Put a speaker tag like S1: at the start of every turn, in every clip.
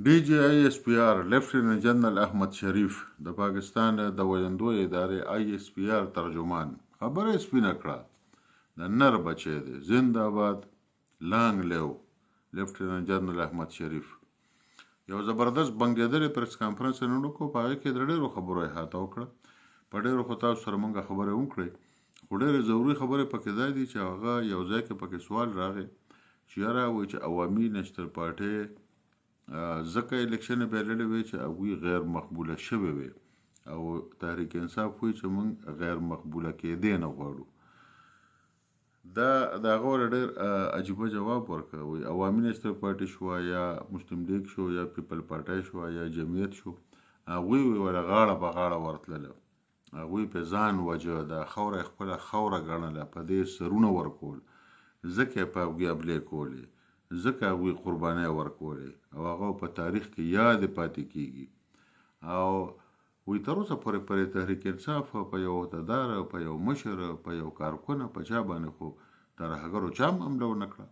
S1: ډي جی آی ایس پی آر لیفټیننټ جنرال احمد شریف د پاکستان د وجندو ادارې آی ایس پی آر ترجمان خبره سپینه کړه د نر بچی دی زنده باد لانګ لیو لیفټیننټ جنرال احمد شریف یو زبردست بنګېدلې پریس کانفرنس یې نن وکړو په هغې کې د ډېرو خبرو احاطه وکړه په ډېرو خو تاسو سره موږ خبرې وکړې خو ډېرې ضروري خبرې پکې دا دي چې هغه یو ځای کې پکې سوال راغی چې یاره وایي چې عوامي نېشنل پارټۍ ځکه الیکشن یې بایللې وې چې هغوی غیر مقبوله شوې وې او تحریک انصاف وایي چې موږ غیر مقبوله کېدی نه غواړو دا د هغه ور ډېر عجیبه جواب ورکړ وایي عوامي نېشنل پارټي شوه یا مسلم لیگ شو یا پیپل پارټۍ شوه یا جمعیت شو هغوی ورله غاړه په غاړه ورتلله هغوی په ځان وجه دا خوره یې خپله خوره ګڼله په دې سرونه ورکول ځکه یې په هغوی ابلې کولې ځکه هغوی قربانۍ ورکولې او هغه په تاریخ کې یاد پاتې کیږي او وی تر اوسه پورې پرې تحریک انصاف په یو عهدهدار په یو مشر په یو کارکونه په چا باندې خو ترهګرو چا هم حمله ونه کړه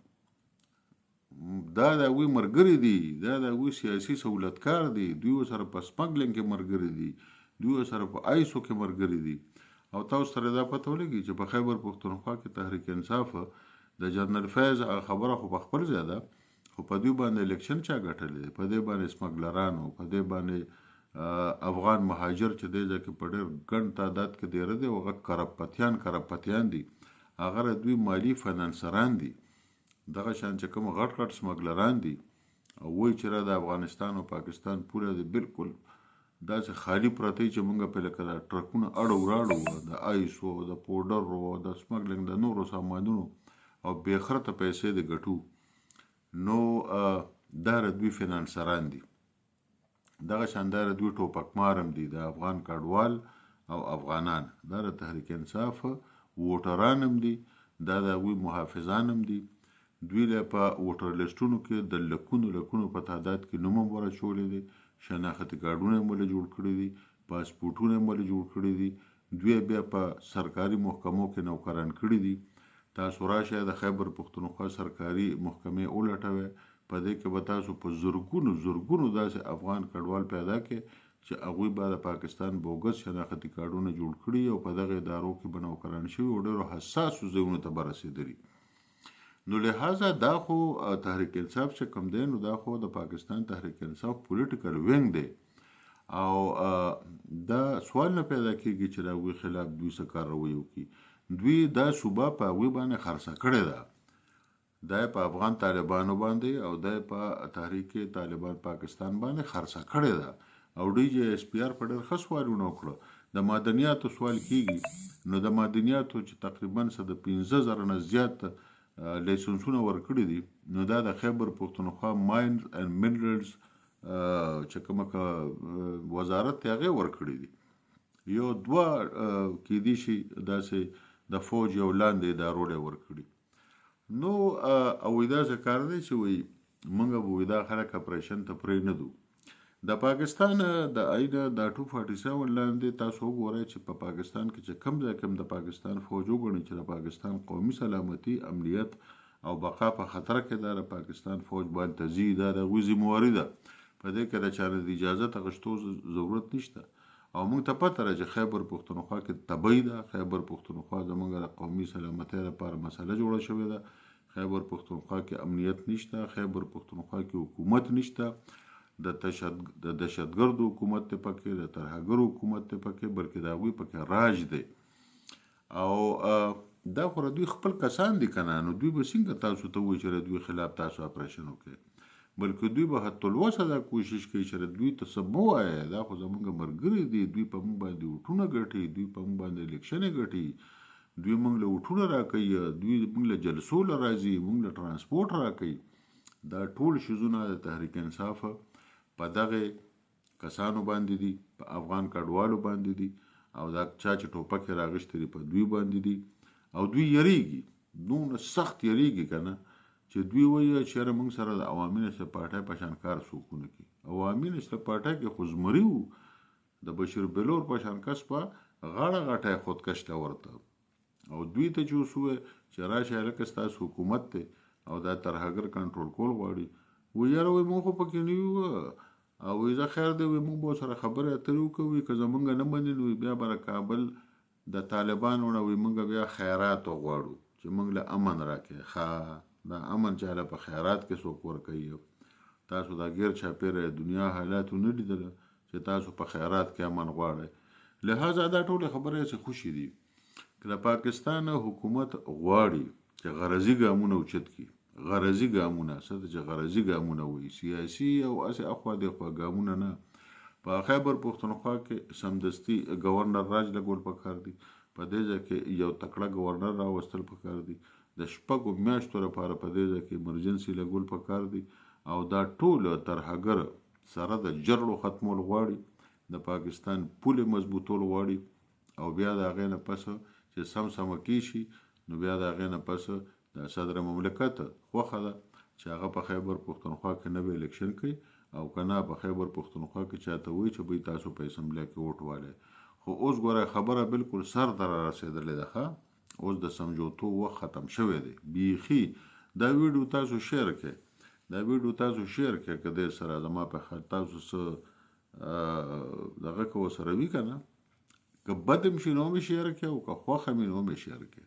S1: دا د هغوی ملګري دي دا د هغوی سیاسي سهولتکار دي دوی ورسره په سمګلینګ کې ملګري دي دوی ورسره په آیسو کې ملګري دي او تاسو سره دا پته ولګي چې په خیبر پښتونخوا کې تحریک انصاف د جنرال فیض خبره خو په خپل ځای ده خو په دوی باندې الیکشن چا ګټلی په دې باندې سمګلرانو په دې باندې افغان مهاجر چې دی ځکه په ډېر ګڼ تعداد کې دیره دی هغه کرپتیان دي هغه دوی مالی فینانسران دي دغه شان چې کوم غټ غټ سمګلران دي او وایي چې را د افغانستان او پاکستان پوره دی بالکل داسې خالی پرته چې مونږ په لکه دا ټرکونه اړو راړو د آیسو د پوډرو د سمګلینګ د نورو سامانونو او بېخرته پیسې د ګټو نو دا دوی فینانسران دي دغه شاندار دوی ټوپکمار هم دي د افغان کډوال او افغانان دا د تحریک انصاف ووټران هم دي دا د هغوی محافظان هم دي دوی له په ووټر لیسټونو کې د لکونو په تعداد کې نوم هم ورچولی دی شناختي کارډونه یې موږ جوړ کړي دي پاسپورټونه یې موږ جوړ کړي دي دوی بیا په سرکاري محکمو کې نوکران کړي دي تاسو راشئ د خیبر پښتونخوا سرکاري محکمې ولټوئ په دې کې به تاسو په زرګونو داسې افغان کډوال پیدا کړئ چې هغوی به د پاکستان بوګس شناختي کارډونه جوړ کړي او په دغه ادارو کې به نوکران شوي او ډېرو حساسو ځایونو ته به رسېدلي نو لہذا دا خو تحریک انصاف چې کوم دی نو دا خو د پاکستان تحریک انصاف پولیټیکل وینګ دی او دا سوال نه پیدا کېږي چې د هغوی خلاف دوی څه کاروي وکړي دوی دا صوبه په هغوی باندې خرڅه کړې ده دا په افغان طالبانو باندې او دا په تحریک طالبان پاکستان باندې خرڅه کړې ده او ډي جی ایس پی آر په ډېر ښه سوالونه وکړه د معدنیاتو سوال کېږي نو د معدنیاتو چې تقریبا څه د 15,000 نه زیات لایسنسونه ورکړي دي نو دا د خیبر پښتونخوا ماینز اینډ منرلز چې کومه وزارت ته هغې ورکړي دي یو دوه کېدی شي داسې د فوج یو لاندې ادارو له ورکړي نو او داسې کار دی چې وایي موږ به دا خلک اپریشن ته پرې نه دو د پاکستان د آینه د 247 لاندې تاسو وګورئ چې په پاکستان کې چې کم ځای کم د پاکستان فوج وګڼي چې د پاکستان قومي سلامتي امنیت او بقا په خطر کې ده د پاکستان فوج باندې تزي دا د هغوی ذمهواري ده په دې کې د چا د اجازت اخیستو ضرورت نشته او موږ ته پته ده چې خیبر پښتونخوا کې تبۍ ده خیبر پښتونخوا زموږ د قومي سلامتۍ لپاره مسله جوړه شوې ده خیبر پښتونخوا کې امنیت نشته خیبر پښتونخوا کې حکومت نشته د دهشتګردو حکومت ته پکې د ترهګرو حکومت ته پکې بلکې د هغوی پکې راج دی او دا خو دوی خپل کسان دي که نه نو دوی به څنګه تاسو ته وایي چې د دوی خلاف تاسو اپریشن وکړئ بلکې دوی به حتی الوسه دا کوشش کوي چې دوی ته څه مه وایه دا خو زموږ ملګري دي دوی په موږ باندې ووټونه ګټي دوی په موږ باندې الیکشن ګټي دوی موږ له ووټونه راکوي دوی موږ له جلسو له راځي موږ له ترانسپورټ راکوي دا ټول شیزونه د تحریک انصاف په دغه کسانو باندې دي په افغان کډوالو باندې دي او دا چا چې ټوپک یې راغشتی دي په دوی باندې دي او دوی یریږي دومره سخت یریږي که نه چې دوی وایي چې یاره موږ سره د عوامي نېشنل پارټۍ په شان کار څوک ونه کړي عوامي نېشنل پارټۍ کې خو زمري وو د بشیر بلور په شان کس په غاړه غټی خودکش ته ورته او دوی ته چې اوس ووایه چې راشئ هلکه ستاسو حکومت دی او دا ترهګر کنټرول کول غواړي وی یاره وی مونږ خو پکې نه یو او وی زه خیر دی وی مونږ به ورسره خبرې اترې وکړو که زمونږ نه مني نو بیا به کابل د طالبانو نه وی مونږ بیا خیرات وغواړو چې مونږ له امن راکړي ښه دا امن چاله په خیرات کې څوک ورکوي تاسو دا غیر چاپیره دنیا حالاتو نه لیدله چې تاسو په خیرات کې امن غواړئ لہذا دا ټولې خبرې څه خوشي دي که د پاکستان حکومت غواړي چې غرضي ګامونه اوچت کړي غرضي ګامونه څه ته چې غرضي ګامونه وایي سیاسي او هسې اخوا دېخوا ګامونه نه په خیبر پښتونخوا کې سمدستي ګورنر راج لګول پکار دي په دې ځای کې یو تکړه ګورنر راوستل پکار دي د شپږو میاشتو لپاره په دې ځای کې ایمرجنسي لګول پکار دي او دا ټول ترهګر سره د جرړو ختمول غواړي د پاکستان پولې مضبوطول غواړي او بیا د هغې نه پس چې سم کیشي نو بیا د هغې نه پس د صدر مملکت خوښه ده چې هغه په خیبر پښتونخوا کې نوی الیکشن کوي او که نه په خیبر پښتونخوا کې چاته وایي چې بی تاسو په اسمبلی کې ووټ والئ خو اوس ګوره خبره بالکل سر ته را رسېدلې ده ښه اوس د سمجوتو وخت ختم شوی دی بیخي دا ویډیو تاسو شیر کړئ دا ویډیو تاسو شیر کړئ که دې سره زما په تاسو څه دغه که ورسره وي که نه که بد هم شي نو مې شیر کړئ او که خوښه مې نو مې شیر کړئ